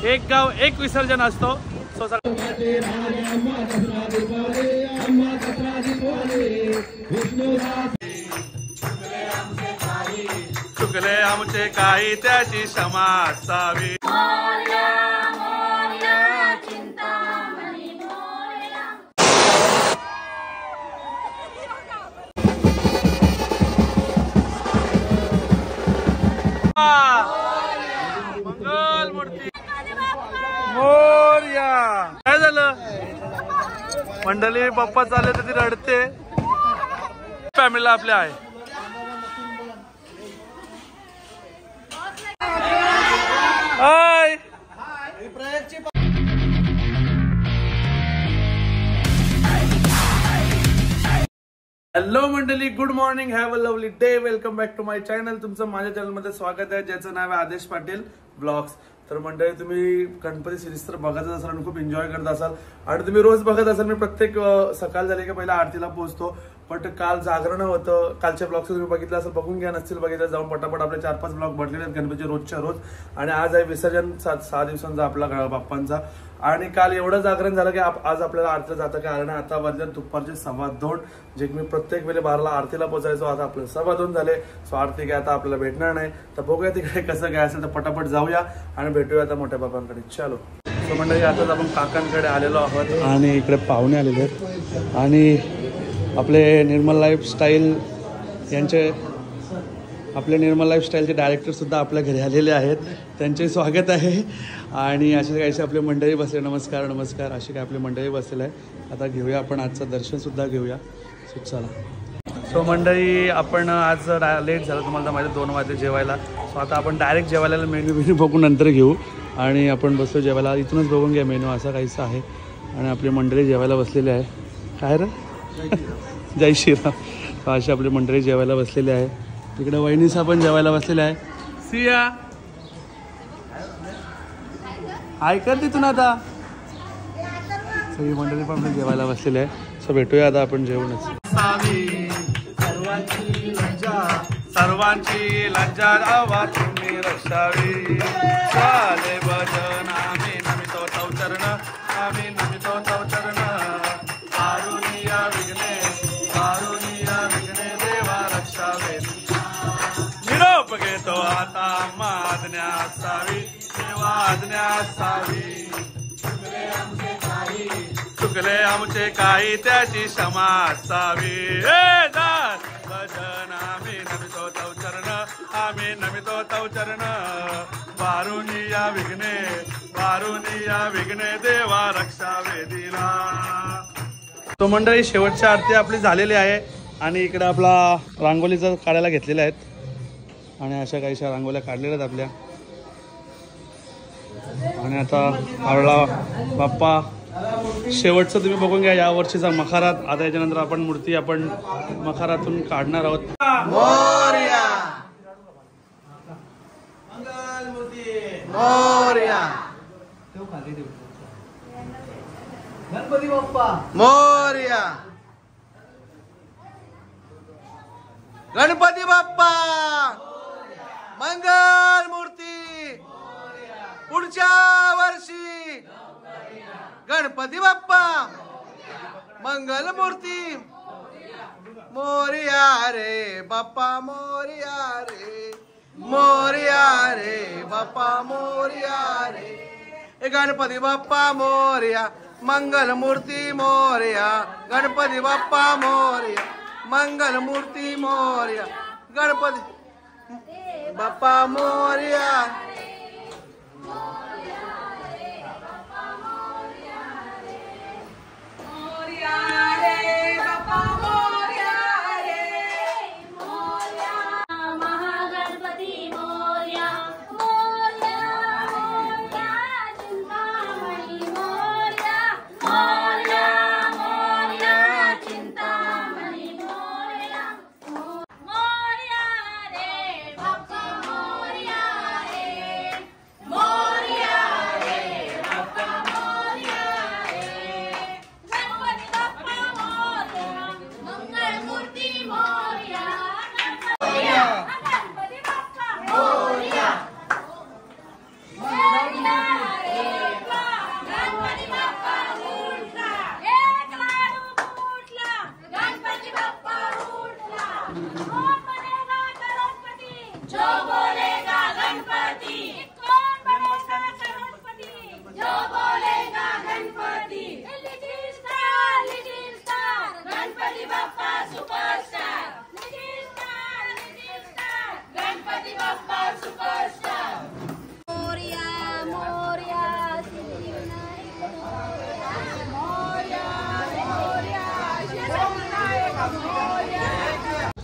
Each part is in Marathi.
एक गाव एक विसर्जन असतो. चुकले आमचे काही त्याची क्षमा असावी. मंगल मूर्ती मोरया. काय झालं मंडळी, पप्पा चालले तर ती रडते. फॅमिलीला आपल्या आहे. हाय हॅलो मंडळी, good morning, have a lovely day. Welcome back to my channel. तुमचं माझ्या चॅनलमध्ये स्वागत आहे, ज्याचं नाव आहे आदेश पाटील ब्लॉग्स. तर मंडळी, तुम्ही गणपती सिरीज तर बघत असाल आणि खूप एन्जॉय करत असाल आणि तुम्ही रोज बघत असाल. मी प्रत्येक सकाळ झाली की पहिला आरतीला पोहोचतो. बट काल जागरण होतं. कालच्या ब्लॉग्स तुम्ही बघितलं असेल, बघून घ्या. नसतील बघितलं जाऊन पटापट आपले 4-5 ब्लॉग भरलेले आहेत गणपतीचे रोजच्या रोज. आणि आज आहे विसर्जन 6 दिवसांचा आपला बाप्पांचा. आणि काल एवढं जागरण झालं की आज आपल्याला आरतीला जातं काय आणि आता वाजले दुपारचे 2:15. जे मी प्रत्येक वेळेला 12ला आरतीला पोहोचायचो, आता आपल्याला 2:15 झाले. सो आरती काय आता आपल्याला भेटणार नाही. तर बघूया तिकडे कसं काय असेल तर पटापट जाऊया आणि भेटूया आता मोठ्या बाबांकडे. चलो. सो मंडळी, आताच आपण काकांकडे आलेलो आहोत आणि इकडे पाहुणे आलेले आहेत आणि आपले निर्मल लाईफस्टाईल यांचे निर्मल लाईफस्टाईलचे डायरेक्टरसुद्धा आपल्या घरी आलेले आहेत. त्यांचे स्वागत आहे. आणि असे काहीसे आपले मंडळी बसले. नमस्कार नमस्कार. अशी काय आपली मंडळी बसलेलं आहे. आता घेऊया आपण आजचं दर्शनसुद्धा घेऊया. सो चला. सो मंडळी, आपण आज लेट झालं तुम्हाला माझ्या 2 वाजले जेवायला. सो आता आपण डायरेक्ट जेवायला मेनू बघून नंतर घेऊ आणि आपण बसतो जेवायला. इथूनच बघून घ्या मेनू असा काहीसा आहे. आणि आपली मंडळी जेवायला बसलेली आहे. काय रे जय श्रीराम. अशी आपली मंडळी जेवायला बसलेली आहे. तिकडे वहिनीसा पण जेवायला बसलेल्या आहे. सिया ऐकत तिथून आता सगळी मंडळी पण आपली जेवायला बसलेली आहे. सो भेटूया आता आपण जेवणच. सर्वांची लज्जा रावा तुम्ही रक्षावी. चाले भजन आम्ही नमितो तव चरण, आम्ही नमितो तव चरण. वारुनिया विघ्ने, वारुनिया विघ्ने देवा रक्षावे. निरोप घेतो आता आज्ञा असावी, देवा आज्ञा असावी. चुकले आमचे काही त्याची क्षमा असावी. भजन आम्ही नमितो तव चरण, आम्ही नमितो तव चरण. वारुनिया विघ्ने, वारुनिया विघ्ने देवा रक्षावे दिला. तो मंडळी, शेवटची आरती आपली झालेली आहे आणि इकडे आपला रांगोलीचं काढायला घेतलेल्या आहेत आणि अशा काहीशा रांगोल्या काढलेल्या आहेत आपल्या. आणि आता आपला बाप्पा शेवटचं तुम्ही बघून घ्या. या वर्षीचा मखारात. आता याच्यानंतर आपण मूर्ती मखारातून काढणार आहोत. मोरया मंगल मूर्ती मोरया. गणपती बाप्पा मोरया. गणपती बाप्पा मंगल मूर्ती. पुढच्या वर्षी गणपती बाप्पा मंगल मूर्ती. मोरया रे बाप्पा मोरया रे, मोरया रे बाप्पा मोरया रे. गणपती बाप्पा मोरया मंगल मूर्ती मोरया. गणपती बाप्पा मोरया मंगल मूर्ती मोरया. गणपती बाप्पा मोरया.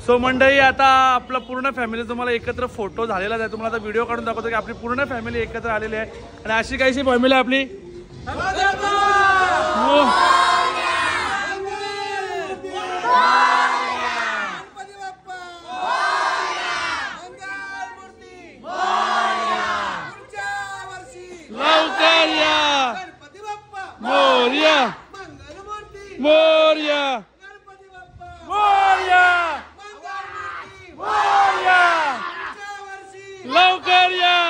सो मंडळी आता आपला पूर्ण फॅमिली तुम्हाला एकत्र फोटो झालेला आहे. तुम्हाला आता व्हिडिओ काढून दाखवतो की आपली पूर्ण फॅमिली एकत्र आलेली आहे. आणि अशी काहीशी फॅमिली आपली लवकर या मोरया मोरया मोरया मोरया लवकर या.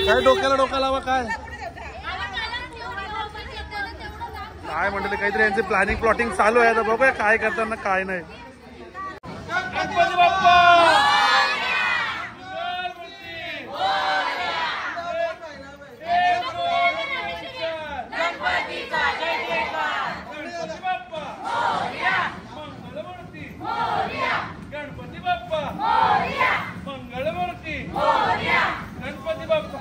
काय डोक्याला डोका लावा काय काय म्हणले काहीतरी यांचे प्लॅनिंग प्लॉटिंग चालू आहे. आता बघूया काय करताना काय नाही. गणपती बाप्पा गणपती बाप्पा मंगळमूर्ती गणपती बाप्पा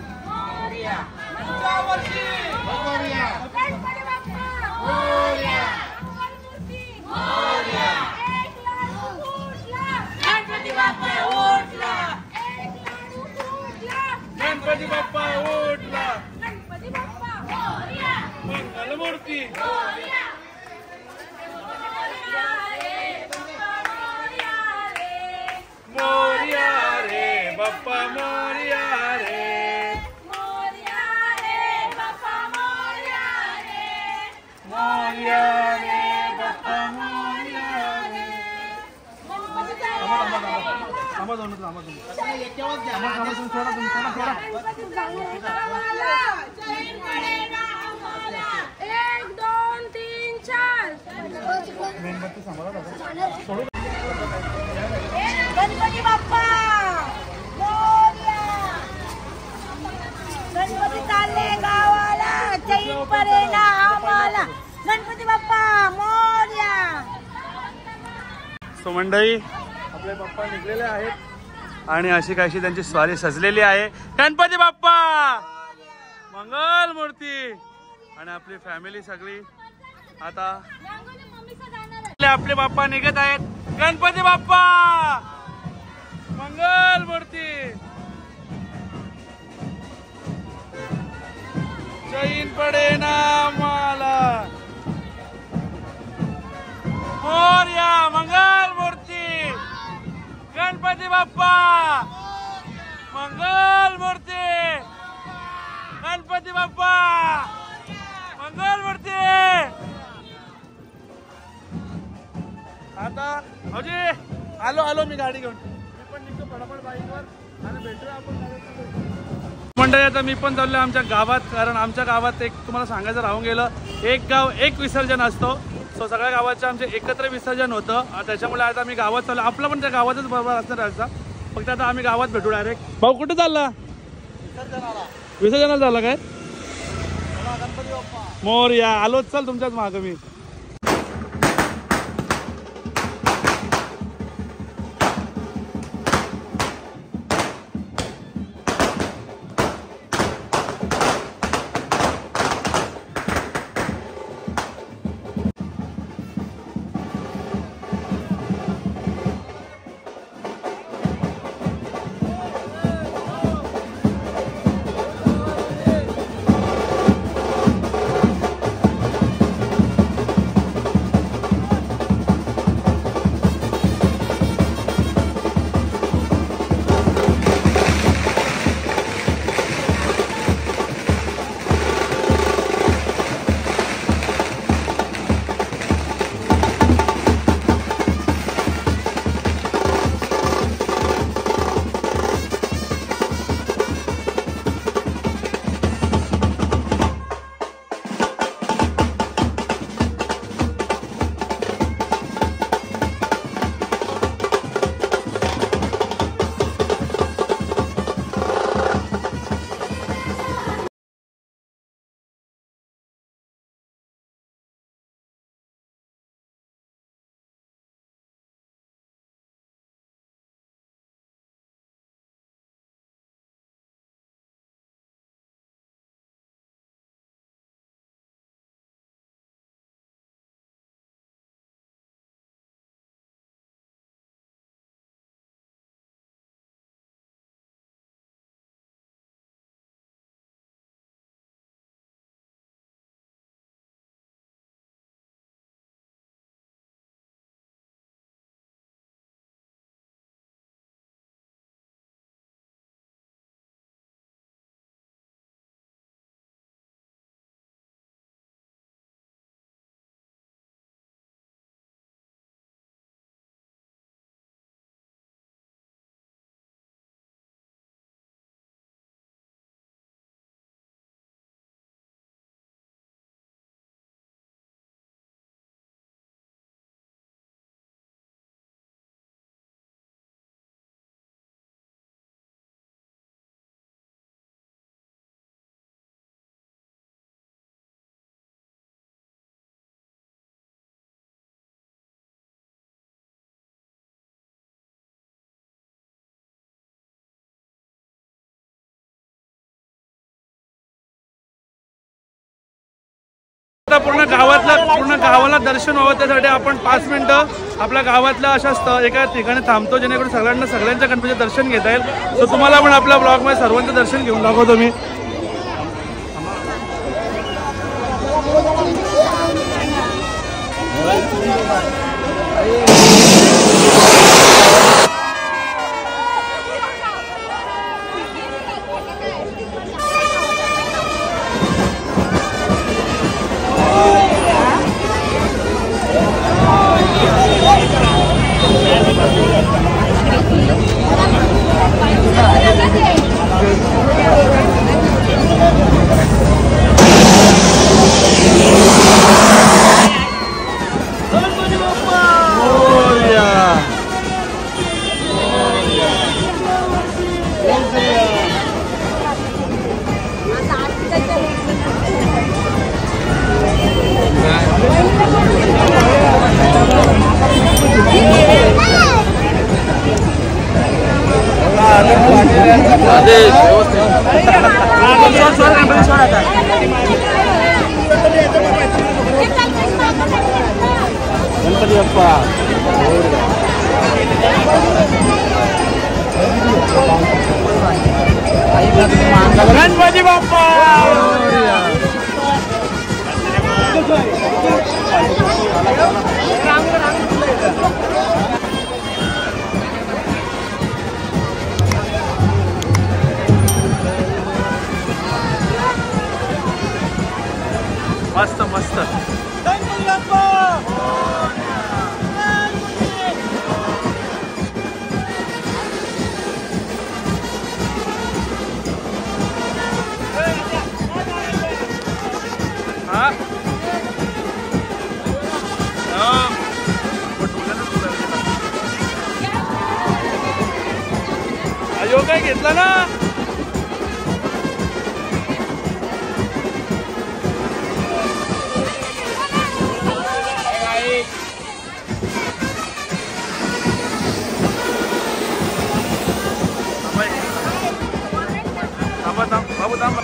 गणपती बाप्पा उठला मंगलमूर्ती मोरया रे बाप्पा मोरया रे मोरया रे बाप्पा मोरया रे बाप्पा मोरया रे. एक दोन तीन चार गणपती बाप्पा मोरया. गणपती चालले गावाला चैन पडेना आम्हाला. गणपती बाप्पा मोरया. सो मंडळी आपले बाप्पा निघलेले आहेत आणि अशी काहीशी त्यांची स्वारी सजलेली आहे. गणपती बाप्पा मंगल मूर्ती आणि आपली फॅमिली सगळी आता आपले बाप्पा निघत आहेत. गणपती बाप्पा मंगल मूर्ती चैन पडेना मला मोरया मंगल मूर्ती गणपती बाप्पा मंगल मूर्ती गणपती बाप्पा मंगल मूर्ती. आता अजय आलो मी गाडी घेऊन मी पण निघतो फटाफट बाईकवर आणि भेटूया आपण. मंडळी आता मी पण चाललोय आमच्या गावात, कारण आमच्या गावात एक तुम्हाला सांगायचं राहून गेलं, एक गाव एक विसर्जन असतो. सो सगळ्या गावाचे आमचे एकत्र विसर्जन होतं. त्याच्यामुळे आता आम्ही गावात चाललो. आपलं पण त्या गावातच बरोबर असणार राहायचा, फक्त आता आम्ही गावात भेटू डायरेक्ट. भाऊ कुठे चालला? विसर्जनाला झाला काय? मोरया आलोच. चल तुमच्याच मागं मी. आता पूर्ण गावाला दर्शन व्हावं त्यासाठी आपण 5 मिनिटं आपल्या गावातल्या अशा एका ठिकाणी थांबतो जेणेकरून सगळ्यांच्या गणपतीचे दर्शन घेता येईल. तर तुम्हाला पण आपल्या ब्लॉगमध्ये सर्वांचं दर्शन घेऊन दाखवतो मी. गणपती बाप्पा गणपती बाप्पा मस्त मस्त. अयो काय घेतला ना. बाबू थांबा.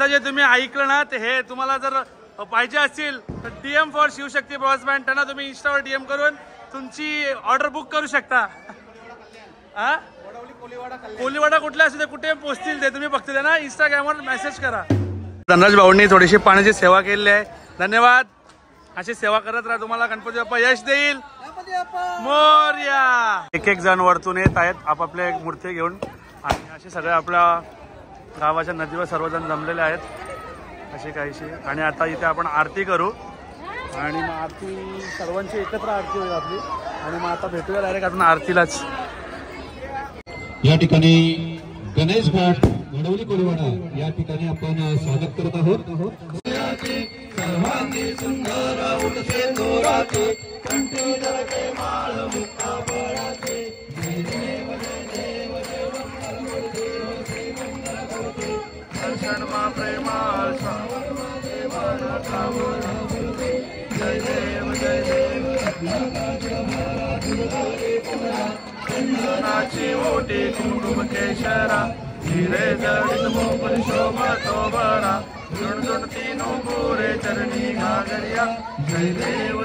आता जे तुम्ही ऐकलं ना ते हे तुम्हाला जर पाहिजे असतील तर DM फॉर शिवशक्ती ब्रॉडबँड त्यांना तुम्ही इंस्टावर DM करून तुमची ऑर्डर बुक करू शकता. हा कोलीवाडा कुठला असेल ते कुठे पोहोचतील ते तुम्ही फक्त त्यांना इंस्टाग्रामवर मेसेज करा. धनराज भाऊंनी थोडीशी पाण्याची सेवा केलेली आहे. धन्यवाद. अशी सेवा करत राहा. तुम्हाला गणपती बाप्पा यश देईल. मोरया. एक एक जण वरतून येत आहेत आपापल्या मूर्ती घेऊन आणि असे सगळे आपल्या गावाच्या नदीवर सर्वजण जमलेले आहेत अशी काहीशी. आणि आता इथे आपण आरती करू आणि मग आरती सर्वांची एकत्र आरती होईल आपली. आणि मग आता भेटूया डायरेक्ट आपण आरतीलाच. या ठिकाणी गणेश घाट घडवली कोलीवाडा या ठिकाणी आपण स्वागत करत आहोत. मोठी कुटुंब केशरा हिरे जडित मोपल शोभा तो बरा झुणझुण तीनों गोरे चरणी घागरिया. जय देव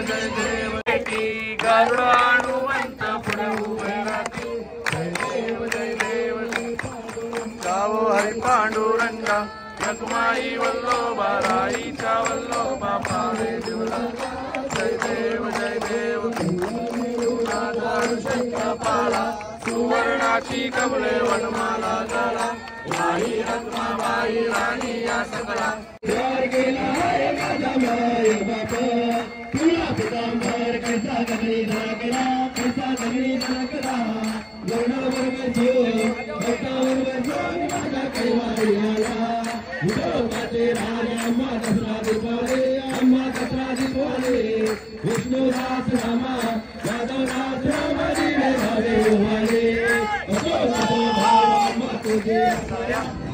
बेटी गरुडानुवंत पुढे उभे राहती. जय देव गावो हरी पांडुरंगा यकमाई वल्लोबा राईच्या वल्लोबा पावे देवला. जय देव पाला सुवर्णाची कमळे वनमाला गळा बाई रत्नाबाई राणी या सकला.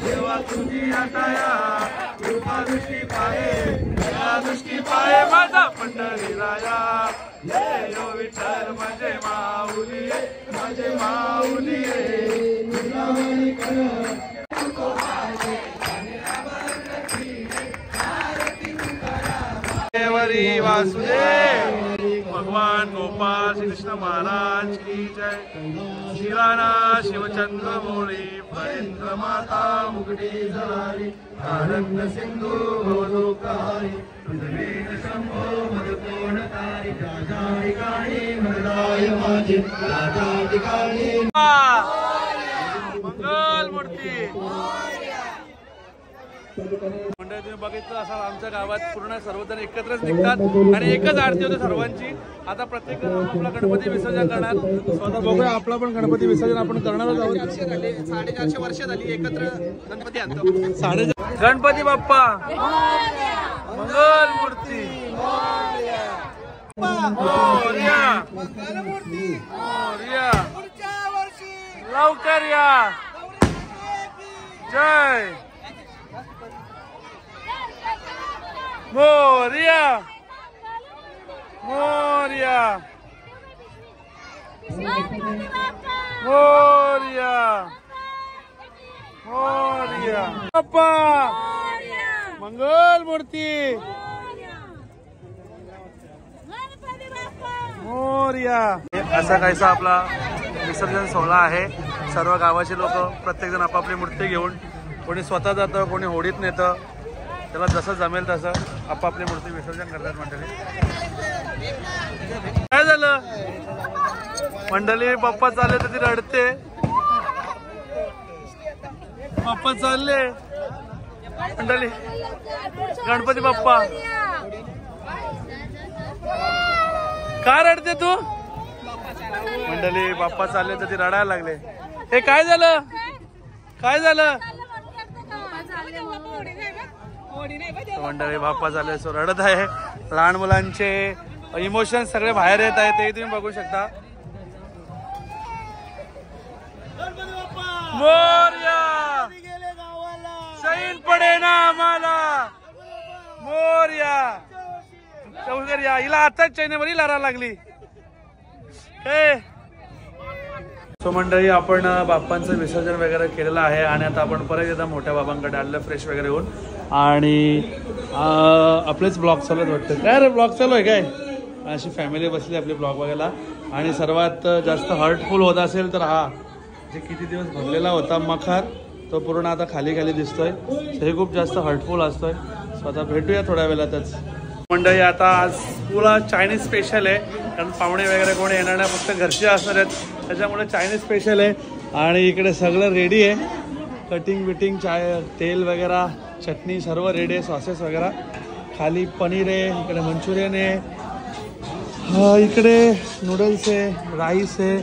देवा तुझी आटाया कृपा दृष्टी पाये माझा पंढरी राया. जय हो विठ्ठल माझे माऊली माझे माऊली. देवरी वासुदेव भगवान गोपाल श्री कृष्ण महाराज की जय. शिराना शिवचंद्र मोळी फळेंद्र माता मुगडी झाली आनंद सिंधू भवलोकहारी पृथ्वीन शंभो मधुकोणकारी राजाधिकारी मरदाय माझे राजाधिकारी. मंगल मूर्ती. मंडळी तुम्ही बघितलं असाल आमच्या गावात पूर्ण सर्वजण एकत्रच निघतात आणि एकच आरती होते सर्वांची. आता प्रत्येक जण आपला गणपती विसर्जन करणार. स्वतः बघूया आपला पण गणपती विसर्जन आपण करणारच आहोत. 450 वर्ष झाली एकत्र गणपती आणतो. गणपती बाप्पा मंगल मूर्ती. मोरया मोरया लवकर या. जय मोरया मोरया मोरया मोरया बाप्पा मंगल मूर्ती मोरया. असा काहीसा आपला विसर्जन सोहळा आहे. सर्व गावाचे लोक प्रत्येक जण आपापली मूर्ती घेऊन कोणी स्वतः जातं कोणी होडीत नेतं. त्याला जसं जमेल तसं आपापली मूर्ती विसर्जन करतात. मंडळी काय झालं मंडळी बाप्पा चालले तर ती रडते. बाप्पा चालले मंडळी गणपती बाप्पा. का रडते तू मंडळी? बाप्पा चालले तर ती रडायला लागले. हे काय झालं काय झालं मंडळी? बाप्पा झाले सो रडत आहे. लहान मुलांचे इमोशन सगळे बाहेर येत आहेत ते तुम्ही बघू शकता. मोरया सैन पडे ना आम्हाला मोरया. चौधर या हिला आताच चैनेवरी लारा लागली. हे सो मंडळी आपण बाप्पांचं विसर्जन वगैरे केलेलं आहे आणि आता आपण परत एकदा मोठ्या बाबांकडे आलेलं फ्रेश वगैरे होऊन आणि आपलेच ब्लॉग चालू आहेत वाटतं. काय रे ब्लॉग चालू आहे काय? अशी फॅमिली बसली आपली ब्लॉग बघायला. आणि सर्वात जास्त हर्टफुल होत असेल तर हा जे किती दिवस भरलेला होता मखार तो पूर्ण आता खाली खाली दिसतोय. हे खूप जास्त हर्टफुल असतोय. सो आता भेटूया थोड्या वेळातच. मंडळी आता आज पुरा चायनीज स्पेशल आहे कारण पाहुणे वगैरे कोणी येणार नाही, फक्त घरचे असणार आहेत त्याच्यामुळे चायनीज स्पेशल आहे. आणि इकडे सगळं रेडी आहे, कटिंग बिटिंग चाय तेल वगैरे चटणी सर्व रेडी आहे, सॉसेस वगैरे. खाली पनीर आहे, इकडे मंचुरियन आहे, इकडे नूडल्स आहे, राईस आहे,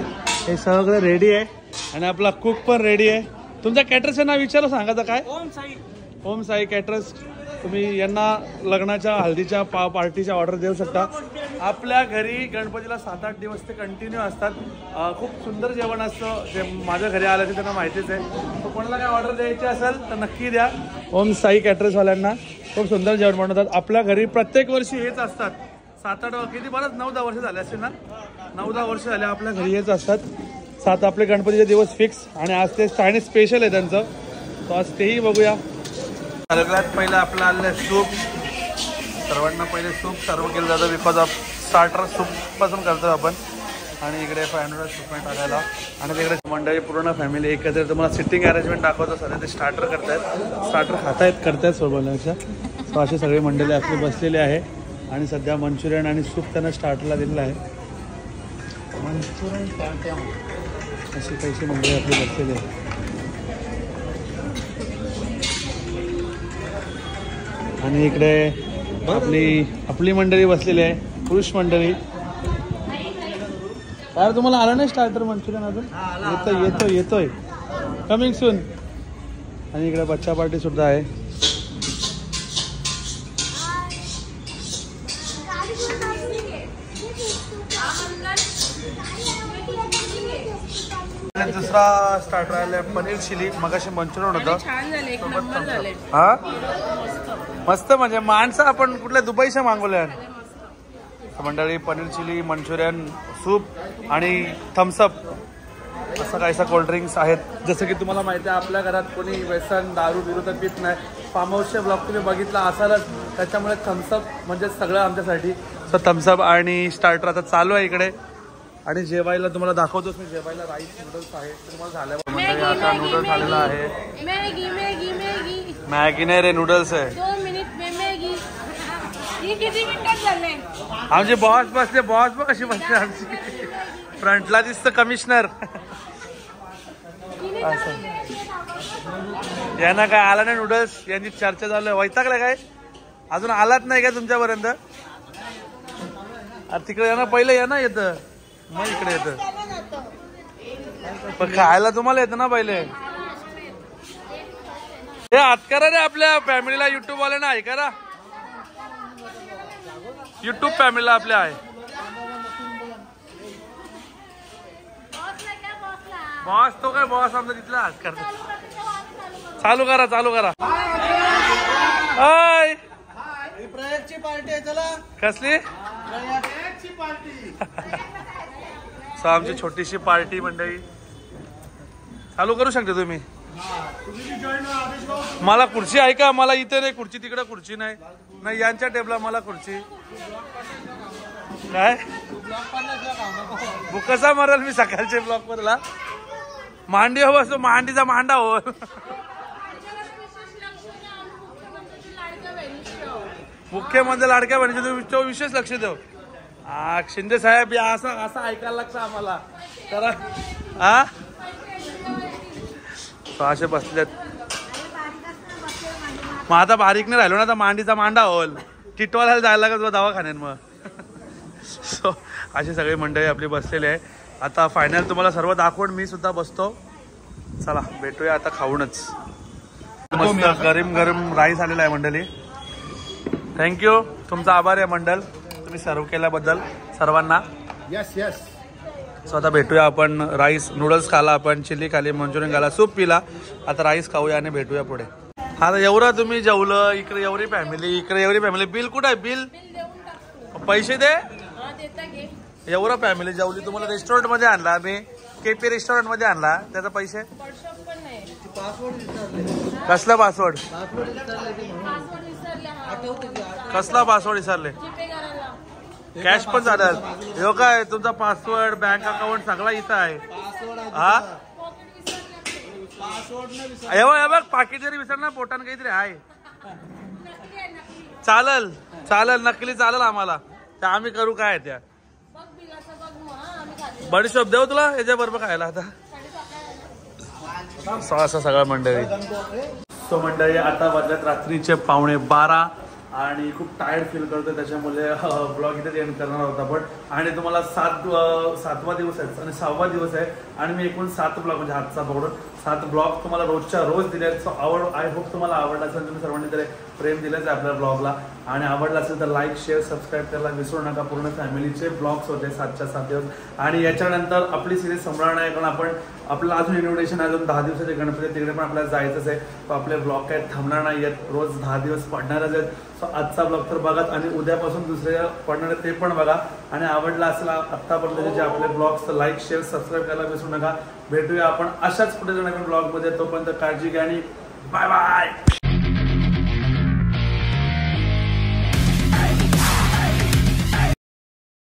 हे सगळं रेडी आहे. आणि आपला कुक पण रेडी आहे. तुमच्या कॅटरर्सचं नाव विचारू सांगायचं काय? ओम साई कॅटरर्स. तुम्ही यांना लग्नाच्या हळदीच्या पार्टीच्या ऑर्डर देऊ शकता. आपल्या घरी गणपतीला 7-8 दिवस ते कंटिन्यू असतात. खूप सुंदर जेवण असतं. जे माझ्या घरी आलं ते त्यांना माहितीच आहे. तर कोणाला काय ऑर्डर द्यायची असेल तर नक्की द्या. ओम साई कॅटरर्सवाल्यांना खूप सुंदर जेवण बनवतात. आपल्या घरी प्रत्येक वर्षी हेच असतात. 7-8 किती बरंच 9-10 वर्ष झाले असतील ना. 9-10 वर्ष झाले आपल्या घरी हेच असतात. 7 आपले गणपतीचे दिवस फिक्स. आणि आज ते चायनीज स्पेशल आहे त्यांचं, तर आज तेही बघूया. सगळ्यात पहिलं आपलं आलेलं सूप. सर्वांना पहिले सूप सर्व केलं जातं बिकॉज ऑफ स्टार्टर सूपपासून करतो आपण. आणि इकडे 500 सूप टाकायला. आणि तिकडे मंडळी पूर्ण फॅमिली एकत्र. तुम्हाला सिटिंग अरेंजमेंट दाखवतो. सध्या ते स्टार्टर करतायत, स्टार्टर करतायत सोबतपेक्षा. सो अशी सगळी मंडळी आपली बसलेली आहे. आणि सध्या मंचुरियन आणि सूप त्यांना स्टार्टरला दिलेलं आहे. मंचुरियन अशी पैसे मंडळी आपली बसलेली आहे. आणि इकडे आपली मंडळी बसलेली आहे, पुरुष मंडळी. यार तुम्हाला आलं नाही स्टार्टर मंचुरियन अजून? येतोय कमिंग सून. आणि इकडे बच्चा पार्टी सुद्धा आहे. दुसरा स्टार्टर आले पनीर चिली. मगाशी मंचुरियन होतं. छान झाले, एक नंबर झाले. हा मस्त. म्हणजे माणसं आपण कुठल्या दुबईच्या मागवल्या मंडळी. पनीर चिली, मंचुरियन, सूप आणि थम्सअप असं काहीसा कोल्ड्रिंक्स आहेत. जसं की तुम्हाला माहिती आहे आपल्या घरात कोणी व्यसन दारू बिरू तर पित नाही. फार्म हाऊसचे ब्लॉग तुम्ही बघितला असालच, त्याच्यामुळे थम्सअप म्हणजे सगळं आमच्यासाठी. सो थम्सअप आणि स्टार्टर आता चालू आहे इकडे. आणि जेवायला तुम्हाला दाखवतोच मी. जेवायला राईस नूडल्स आहे ते तुम्हाला झाल्यावर म्हणजे आता नूडल्स झालेला आहे. मॅगी नाही रे, नूडल्स आहे. 2 मिनिट में मॅगी. ही किती मिनिटात झाले? आमचे बॉस बसले. बॉस बघ कशी बसले आमची. फ्रंटला दिसतं कमिशनर. यांना काय आला नाही नूडल्स. यांची चर्चा चालू आहे. वैतागला काय अजून आलाच नाही का तुमच्यापर्यंत? तिकडे यांना पहिलं यांना येतं मग इकडे येतं. पण खायला तुम्हाला येतं ना पहिले. हे हात करा रे आपल्या फॅमिलीला. युट्यूब वाले ना ऐका. युट्यूब फॅमिलीला आपल्या आहे. बॉस तो काय बॉस आमचा तिथला हात करतो. चालू करा. हाय प्रयागची पार्टी आहे. चला कसली सो आमची छोटीशी पार्टी मंडळी. चालू करू शकता तुम्ही. मला खुर्ची आहे का? मला इथे नाही खुर्ची, तिकडे खुर्ची नाही. यांच्या टेबला मला खुर्ची काय कसा मरल मी सकाळच्या ब्लॉक वरला. मांडी हो बसतो. मांडीचा मांडा हो. मुख्यमंत्री लाडक्या बहिणीचे तुम्ही विशेष लक्ष देऊ. शिंदे साहेब या असं ऐकायला लागतं आम्हाला. तर असे बसलेत. मग आता बारीक नाही राहिलो ना, आता मांडीचा मांडा होल. टिटवाला जायला लागत दवाखान्यात. मग सो अशी सगळी मंडळी आपली बसलेली आहे. आता फायनल तुम्हाला सर्व दाखवून मी सुद्धा बसतो. चला भेटूया आता खाऊनच. मस्त गरम राईस आलेला आहे मंडळी. थँक्यू. तुमचा आभार आहे मंडळ, तुम्ही सर्व केल्याबद्दल सर्वांना. Yes yes. सो आता भेटूया आपण. राईस नूडल्स खाला आपण, चिली खाली, मंचुरियन खाला, सूप पिला. आता राईस खाऊया आणि भेटूया पुढे. आता एवढं तुम्ही जेवलं. इकडे एवढी फॅमिली, इकडे एवढी फॅमिली. बिल कुठं आहे? बिल पैसे दे. एवढं फॅमिली जेवली. तुम्हाला रेस्टॉरंट मध्ये आणला आम्ही. केपी रेस्टॉरंट मध्ये आणला त्याचा पैसे व्हॉट्सअप पण नाही. कसला पासवर्ड पासवर्ड विसरले हा. कसला पासवर्ड विसरले जीपे करायला. कॅश पण चालेल हो काय तुमचा पासवर्ड बँक अकाउंट सगळा इथं आहे हा पॉकेट विसरले. हे बघ पाकिट जरी विसरलं पोटान काहीतरी आहे नकली आहे नकली. चालेल चालेल नकली चालेल आम्हाला त्या आम्ही करू काय त्या बघ बिलाचं बघ मग हा आम्ही खाल्ले. बडीशॉप देऊ तुला याच्या बरोबर खायला आता असं सगळं मंडळी सो मंडळी आता वाजल्यात रात्रीचे 12:15 आणि खूप टायर्ड फील करतोय त्याच्यामुळे ब्लॉग इथे एंड करणार होता पण आणि तुम्हाला 7वा दिवस आहे आणि 6वा दिवस आहे आणि मी एकूण 7 ब्लॉग म्हणजे हातचा पकडून 7 ब्लॉग तुम्हाला रोजच्या रोज दिले आहेत. सो आय होप तुम्हाला आवडला असेल तुम्ही सर्वांनी तरी प्रेम दिलंच आहे आपल्या ब्लॉगला आणि आवडला असेल तर लाईक शेअर सबस्क्राईब करायला विसरू नका. पूर्ण फॅमिलीचे ब्लॉग्स होते 7च्या 7 दिवस आणि याच्यानंतर आपली सिरीज संपणार नाही कारण आपण आपलं अजून इन्व्हिटेशन आहे अजून 10 दिवसाचे गणपती तिकडे पण आपल्याला जायचंच आहे. तो आपले ब्लॉग काय थांबणार नाही आहेत रोज 10 दिवस पडणारच आहेत. सो आजचा ब्लॉग तर बघा आणि उद्यापासून दुसरे पडणार ते पण बघा आणि आवडला असेल आत्तापर्यंत जे आपले ब्लॉग्स तर लाईक शेअर सबस्क्राईब करायला विसरू नका. भेटूया आपण अशाच पुढे नवीन ब्लॉग मध्ये तोपर्यंत काळजी घ्या आणि बाय बाय.